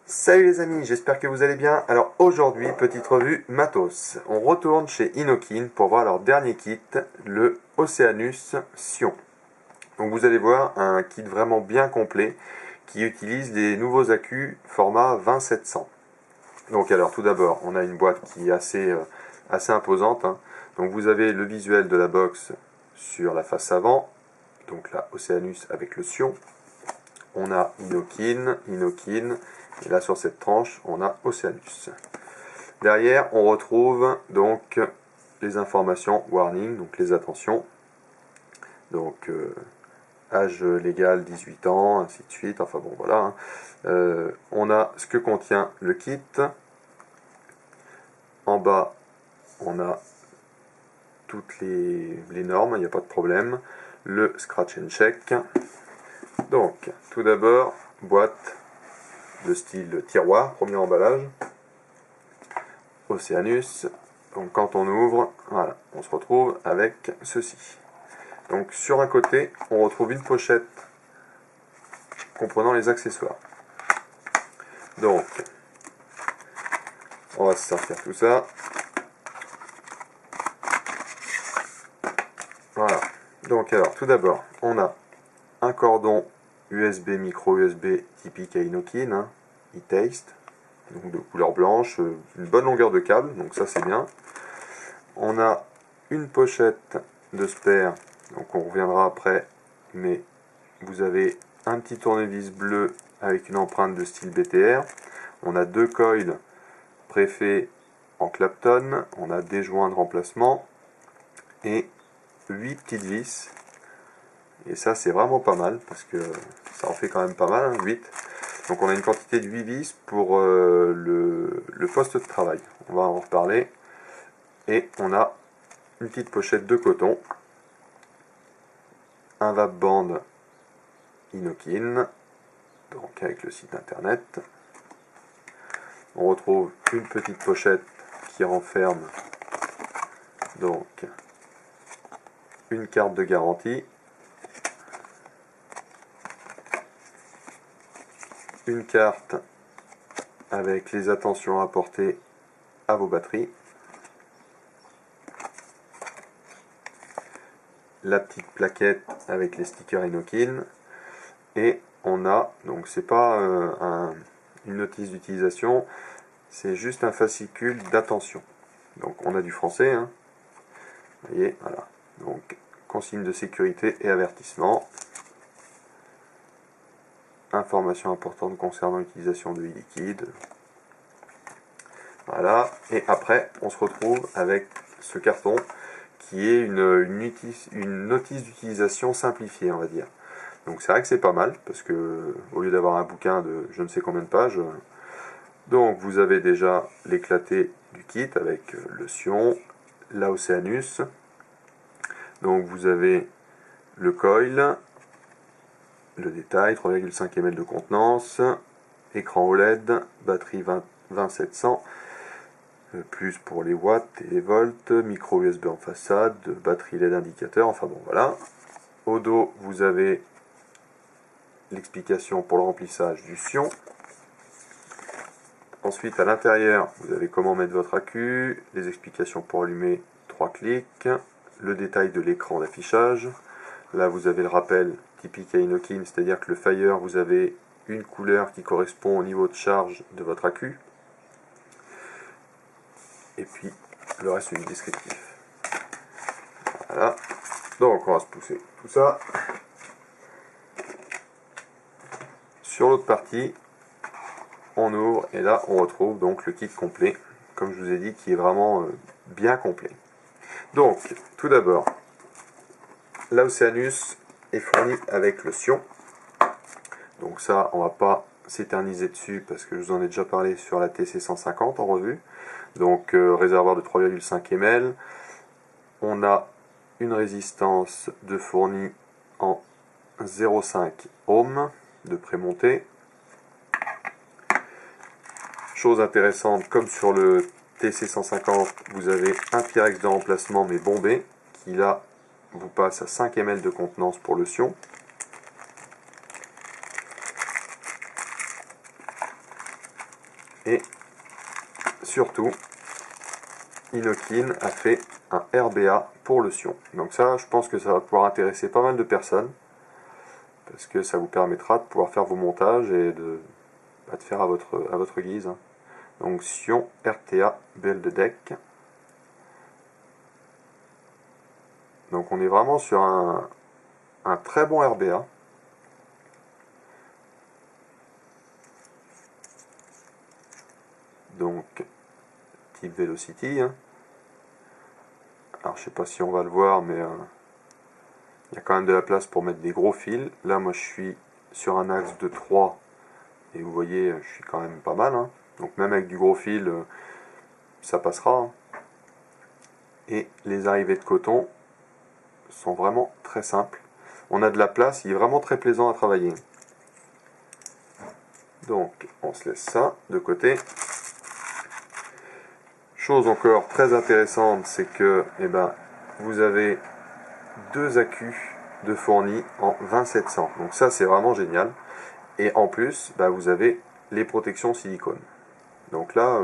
Salut les amis, j'espère que vous allez bien. Alors aujourd'hui, petite revue matos. On retourne chez Inokin pour voir leur dernier kit, le Oceanus Sion. Donc vous allez voir un kit vraiment bien complet qui utilise les nouveaux accus format 20-700. Donc alors tout d'abord, on a une boîte qui est assez imposante, hein. Donc vous avez le visuel de la box sur la face avant, donc la Oceanus avec le Sion. On a Inokin, et là sur cette tranche, on a Oceanus. Derrière, on retrouve donc les informations warning, donc les attentions. Donc âge légal 18 ans, ainsi de suite, enfin bon voilà. On a ce que contient le kit. En bas, on a toutes les normes, il n'y a pas de problème. Le scratch and check. Donc, tout d'abord, boîte de style tiroir, premier emballage. Oceanus. Donc quand on ouvre, voilà, on se retrouve avec ceci. Donc sur un côté, on retrouve une pochette comprenant les accessoires. Donc, on va se sortir tout ça. Voilà. Donc alors, tout d'abord, on a un cordon USB, micro USB typique à Inokin, hein, e-taste, donc de couleur blanche, une bonne longueur de câble, donc ça c'est bien. On a une pochette de spare, donc on reviendra après, mais vous avez un petit tournevis bleu avec une empreinte de style BTR. On a deux coils préfaits en Clapton, on a des joints de remplacement et 8 petites vis. Et ça c'est vraiment pas mal parce que ça en fait quand même pas mal, hein, 8. Donc on a une quantité de 8 vis pour le poste de travail. On va en reparler. Et on a une petite pochette de coton, un vape-band Inokin, donc avec le site internet. On retrouve une petite pochette qui renferme donc une carte de garantie, une carte avec les attentions à apporter à vos batteries, la petite plaquette avec les stickers Inokin, et on a, donc c'est pas une notice d'utilisation, c'est juste un fascicule d'attention. Donc on a du français, hein. Vous voyez, voilà. Donc consigne de sécurité et avertissement. Informations importantes concernant l'utilisation de e-liquide. Voilà. Et après, on se retrouve avec ce carton qui est une notice d'utilisation simplifiée, on va dire. Donc c'est vrai que c'est pas mal, parce que au lieu d'avoir un bouquin de je ne sais combien de pages, donc vous avez déjà l'éclaté du kit avec le Sion, la Oceanus. Donc vous avez le coil, le détail, 3,5 ml de contenance, écran OLED, batterie 20-700, plus pour les watts et les volts, micro USB en façade, batterie LED indicateur, enfin bon voilà. Au dos, vous avez l'explication pour le remplissage du Sion. Ensuite, à l'intérieur, vous avez comment mettre votre accu, les explications pour allumer 3 clics, le détail de l'écran d'affichage. Là, vous avez le rappel typique à Inokin, c'est-à-dire que le Fire, vous avez une couleur qui correspond au niveau de charge de votre accu. Et puis, le reste du descriptif. Voilà. Donc, on va se pousser tout ça. Sur l'autre partie, on ouvre et là, on retrouve donc le kit complet, comme je vous ai dit, qui est vraiment bien complet. Donc, tout d'abord, la Oceanus est fournie avec le Sion. Donc ça, on va pas s'éterniser dessus parce que je vous en ai déjà parlé sur la TC150 en revue. Donc réservoir de 3,5 ml. On a une résistance de fournie en 0,5 ohm de prémontée. Chose intéressante, comme sur le TC150, vous avez un Pyrex de remplacement mais bombé, qui là vous passe à 5 ml de contenance pour le Sion. Et surtout, Inokin a fait un RBA pour le Sion. Donc ça, je pense que ça va pouvoir intéresser pas mal de personnes, parce que ça vous permettra de pouvoir faire vos montages et de faire à votre guise. Donc Sion RTA Build Deck. Donc on est vraiment sur un très bon RBA. Donc type Velocity. Alors je sais pas si on va le voir, mais il y a quand même de la place pour mettre des gros fils. Là moi je suis sur un axe de 3 et vous voyez je suis quand même pas mal. Donc même avec du gros fil ça passera. Et les arrivées de coton sont vraiment très simples. On a de la place, il est vraiment très plaisant à travailler. Donc on se laisse ça de côté. Chose encore très intéressante, c'est que vous avez deux accus de fournis en 2700. Donc ça c'est vraiment génial. Et en plus, vous avez les protections silicone. Donc là,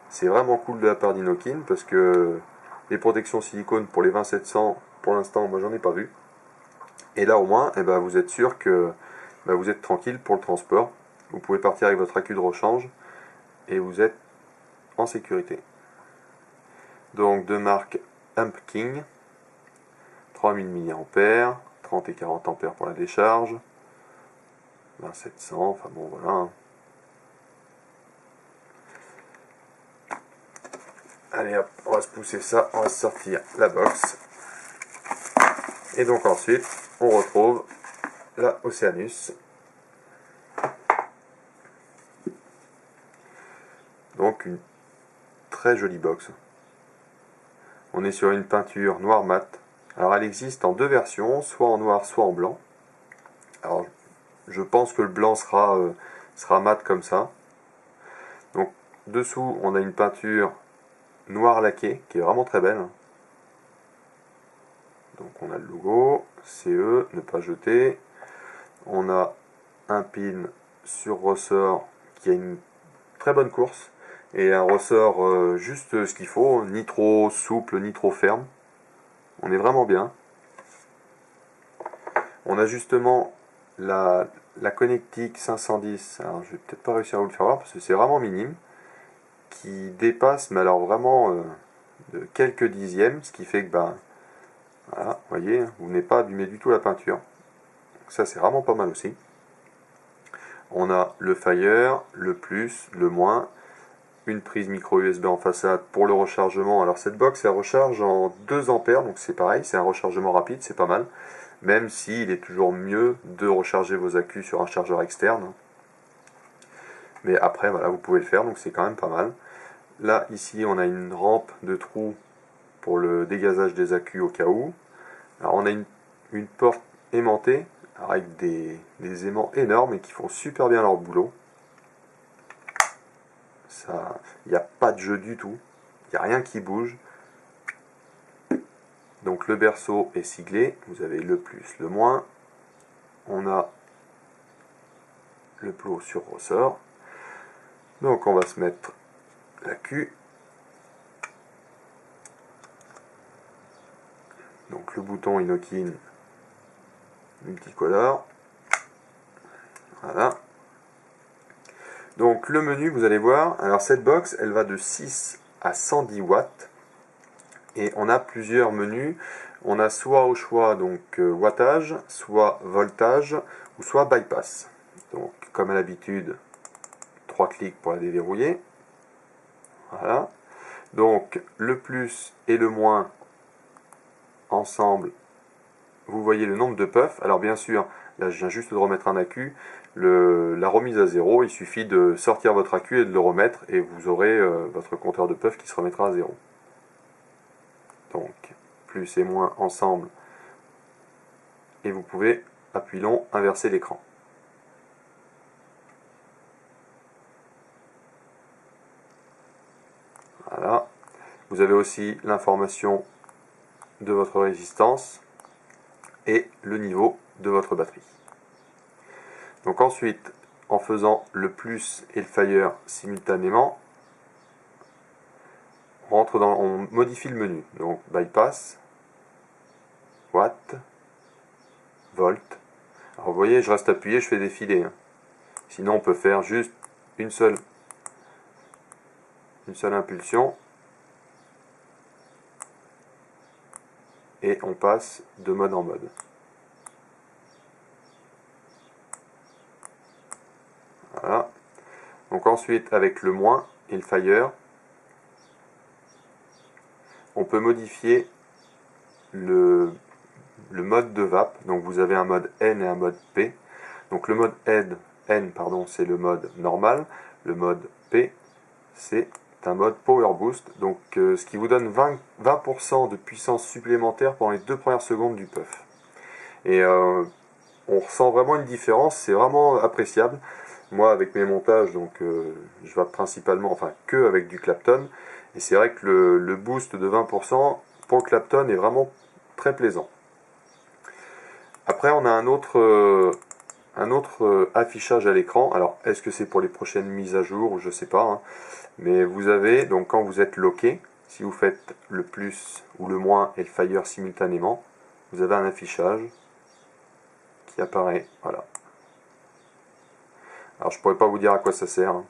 c'est vraiment cool de la part d'Inokin parce que les protections silicone pour les 2700, pour l'instant, moi j'en ai pas vu. Et là au moins, vous êtes sûr que vous êtes tranquille pour le transport. Vous pouvez partir avec votre accu de rechange et vous êtes en sécurité. Donc de marque Amp King, 3000 mAh, 30 et 40 ampères pour la décharge, 2700, enfin bon voilà. Allez hop, on va se pousser ça, on va se sortir la box. Et donc ensuite, on retrouve la Oceanus. Donc une très jolie box. On est sur une peinture noir mat. Alors elle existe en deux versions, soit en noir, soit en blanc. Alors je pense que le blanc sera mat comme ça. Donc dessous, on a une peinture noir laqué qui est vraiment très belle. Donc on a le logo, CE, ne pas jeter. On a un pin sur ressort qui a une très bonne course et un ressort juste ce qu'il faut, ni trop souple ni trop ferme. On est vraiment bien. On a justement la connectique 510, alors je vais peut-être pas réussir à vous le faire voir parce que c'est vraiment minime, qui dépasse, mais alors vraiment de quelques dixièmes, ce qui fait que voilà, vous voyez, vous n'avez pas abîmé du tout la peinture. Donc ça c'est vraiment pas mal aussi. On a le Fire, le plus, le moins, une prise micro USB en façade pour le rechargement. Alors cette box elle recharge en 2 ampères, donc c'est pareil, c'est un rechargement rapide, c'est pas mal. Même s'il est toujours mieux de recharger vos accus sur un chargeur externe. Mais après voilà, vous pouvez le faire, donc c'est quand même pas mal. Là ici on a une rampe de trou pour le dégazage des accus au cas où. Alors on a une porte aimantée avec des aimants énormes et qui font super bien leur boulot. Il n'y a pas de jeu du tout, il n'y a rien qui bouge. Donc le berceau est siglé, vous avez le plus, le moins. On a le plot sur ressort. Donc on va se mettre l'accu. Donc le bouton Inokin multicolore. Voilà. Donc le menu, vous allez voir, alors cette box, elle va de 6 à 110 watts. Et on a plusieurs menus. On a soit au choix donc wattage, soit voltage, ou soit bypass. Donc comme à l'habitude, 3 clics pour la déverrouiller. Voilà. Donc le plus et le moins ensemble, vous voyez le nombre de puffs. Alors bien sûr, là je viens juste de remettre un accu. La remise à 0, il suffit de sortir votre accu et de le remettre et vous aurez votre compteur de puffs qui se remettra à 0. Donc plus et moins ensemble et vous pouvez, appui long, inverser l'écran. Voilà. Vous avez aussi l'information de votre résistance et le niveau de votre batterie. Donc ensuite, en faisant le plus et le fire simultanément, on modifie le menu. Donc bypass, watt, volt. Alors vous voyez, je reste appuyé, je fais défiler. Sinon on peut faire juste une seule impulsion et on passe de mode en mode. Voilà. Donc ensuite avec le moins et le fire, on peut modifier le mode de vape. Donc vous avez un mode N et un mode P. Donc le mode N pardon, c'est le mode normal. Le mode P, c'est un mode Power Boost. Donc ce qui vous donne 20% de puissance supplémentaire pendant les 2 premières secondes du puff. Et on ressent vraiment une différence, c'est vraiment appréciable. Moi avec mes montages, donc je vape principalement, enfin que avec du Clapton. Et c'est vrai que le boost de 20% pour le Clapton est vraiment très plaisant. Après on a un autre affichage à l'écran. Alors est-ce que c'est pour les prochaines mises à jour ou je sais pas, hein. Mais vous avez, donc quand vous êtes locké, si vous faites le plus ou le moins et le fire simultanément, vous avez un affichage qui apparaît, voilà. Alors je pourrais pas vous dire à quoi ça sert, hein.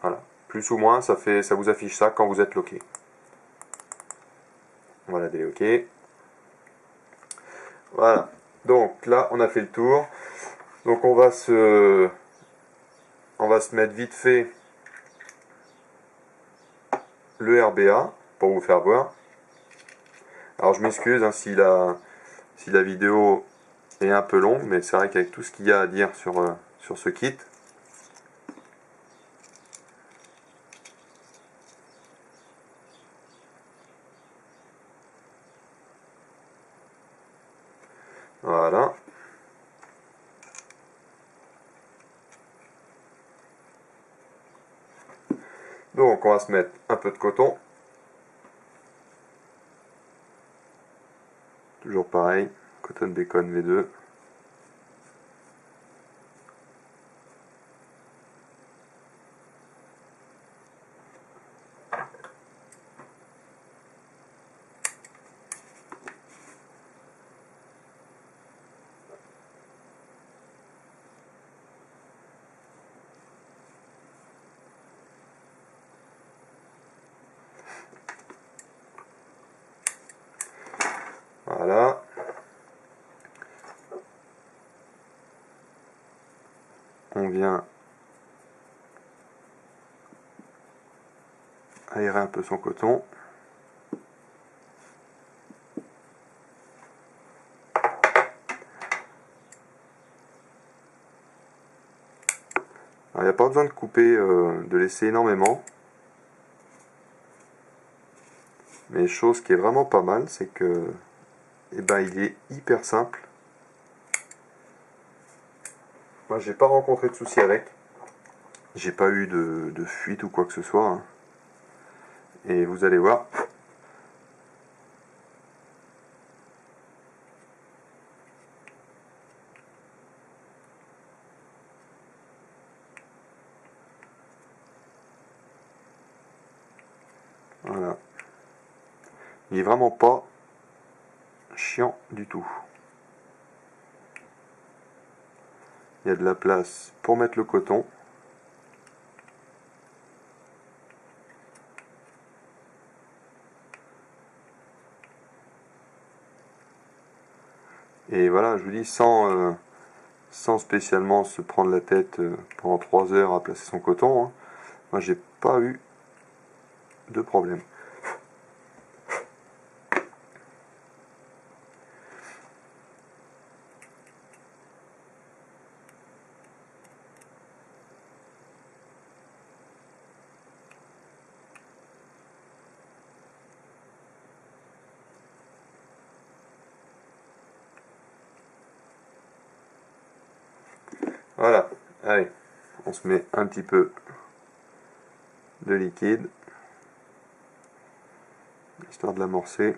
Voilà, plus ou moins, ça vous affiche ça quand vous êtes locké. On va la déloquer. Voilà, donc là on a fait le tour. Donc on va se mettre vite fait le RBA pour vous faire voir. Alors je m'excuse hein, si la vidéo est un peu longue, mais c'est vrai qu'avec tout ce qu'il y a à dire sur ce kit, voilà. Donc on va se mettre un peu de coton. Toujours pareil, Cotton Bacon V2. Voilà. On vient aérer un peu son coton. Il n'y a pas besoin de couper, de laisser énormément. Mais chose qui est vraiment pas mal, c'est que eh ben, il est hyper simple. Moi j'ai pas rencontré de soucis avec. J'ai pas eu de fuite ou quoi que ce soit, hein. Et vous allez voir. Voilà. Il est vraiment pas chiant du tout. Il y a de la place pour mettre le coton. Et voilà, je vous dis, sans spécialement se prendre la tête pendant 3 heures à placer son coton, hein. Moi j'ai pas eu de problème. Voilà, allez, on se met un petit peu de liquide, histoire de l'amorcer.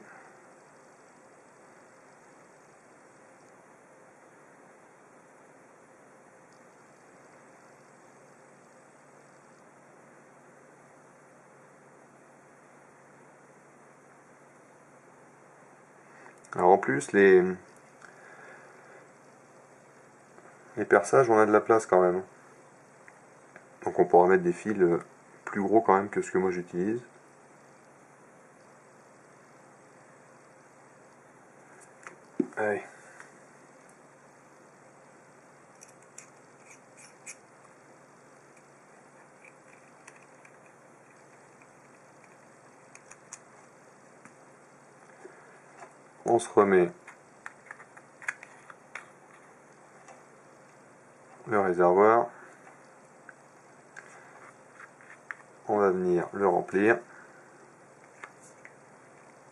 Alors en plus, les perçages, on a de la place quand même. Donc on pourra mettre des fils plus gros quand même que ce que moi j'utilise. Allez. On se remet le réservoir. On va venir le remplir.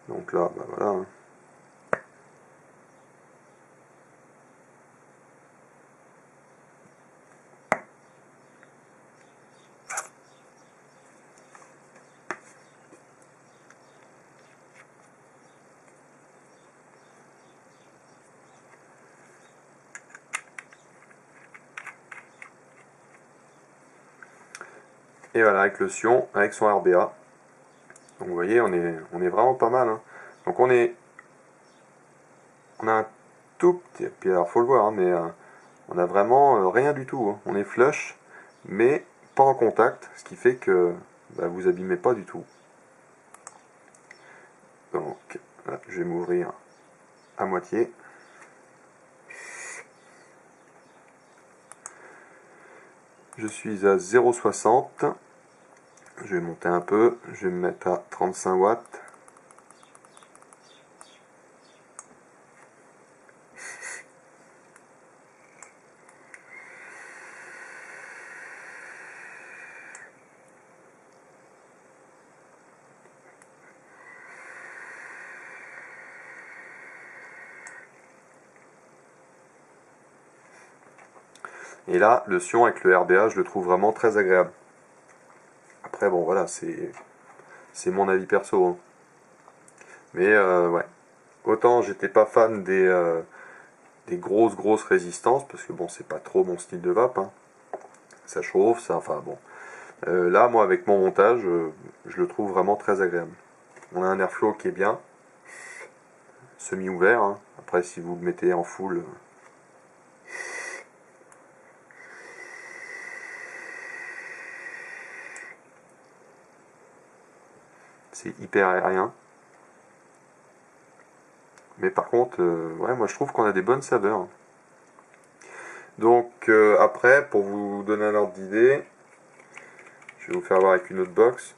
Donc là, bah voilà. Et voilà, avec le Sion, avec son RBA. Donc vous voyez, on est vraiment pas mal. Hein. Donc on a un tout petit, puis alors faut le voir, hein, mais on a vraiment rien du tout. Hein. On est flush, mais pas en contact, ce qui fait que bah, vous abîmez pas du tout. Donc là, je vais m'ouvrir à moitié. Je suis à 0,60. Je vais monter un peu. Je vais me mettre à 35 watts. Et là, le Sion avec le RBA, je le trouve vraiment très agréable. Après, bon, voilà, c'est mon avis perso. Hein. Mais ouais, autant j'étais pas fan des grosses résistances, parce que bon, c'est pas trop mon style de vape. Hein. Ça chauffe, ça, enfin bon. Là, moi, avec mon montage, je le trouve vraiment très agréable. On a un airflow qui est bien, semi-ouvert. Hein. Après, si vous le mettez en full, c'est hyper aérien. Mais par contre, ouais, moi je trouve qu'on a des bonnes saveurs. Donc après, pour vous donner un ordre d'idée, je vais vous faire voir avec une autre box.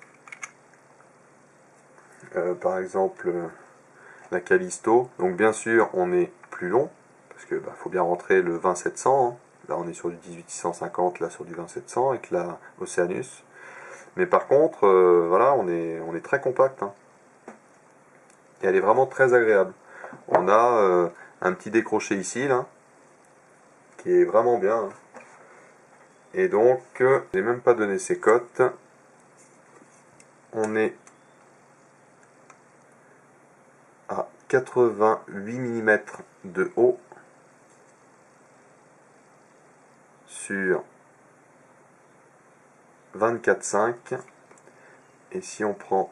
Par exemple, la Callisto. Donc bien sûr, on est plus long, parce que faut bien rentrer le 20700. Hein. Là, on est sur du 18650, là sur du 20700 avec la Oceanus. Mais par contre, voilà, on est très compact. Hein. Et elle est vraiment très agréable. On a un petit décroché ici, là, qui est vraiment bien. Hein. Et donc, je n'ai même pas donné ses cotes. On est à 88 mm de haut sur 24,5. Et si on prend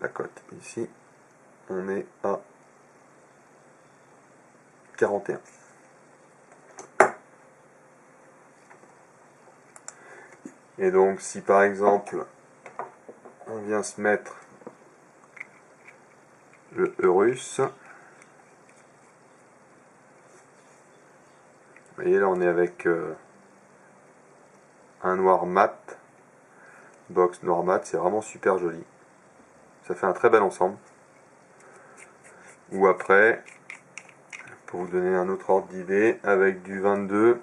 la cote ici, on est à 41. Et donc si par exemple on vient se mettre le Eurus, vous voyez là on est avec un noir mat, box noir mat, c'est vraiment super joli. Ça fait un très bel ensemble. Ou après, pour vous donner un autre ordre d'idée, avec du 22,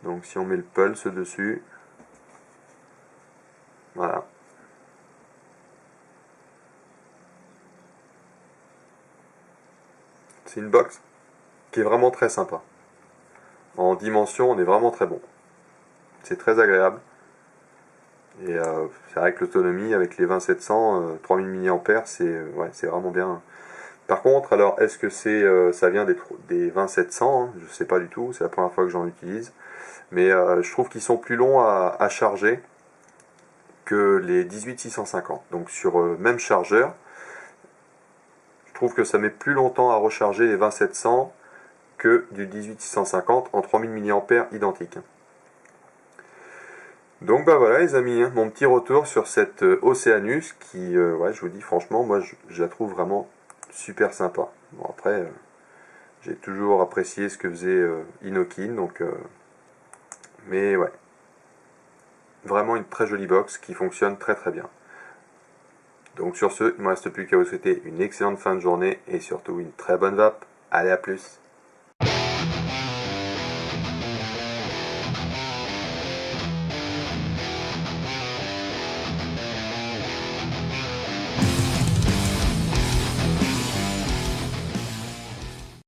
donc si on met le pulse dessus, voilà. C'est une box qui est vraiment très sympa. En dimension, on est vraiment très bon. C'est très agréable. Et c'est vrai que l'autonomie avec les 20700, 3000 mAh, c'est vraiment bien. Par contre, alors est-ce que ça vient des 20700 hein, je ne sais pas du tout, c'est la première fois que j'en utilise. Mais je trouve qu'ils sont plus longs à charger que les 18650. Donc sur même chargeur, je trouve que ça met plus longtemps à recharger les 20700 que du 18650 en 3000 mAh identique. Donc bah voilà les amis, mon petit retour sur cette Oceanus qui, ouais, je vous dis franchement, moi je la trouve vraiment super sympa. Bon après, j'ai toujours apprécié ce que faisait Inokin, donc mais ouais, vraiment une très jolie box qui fonctionne très très bien. Donc sur ce, il ne me reste plus qu'à vous souhaiter une excellente fin de journée et surtout une très bonne vape. Allez, à plus!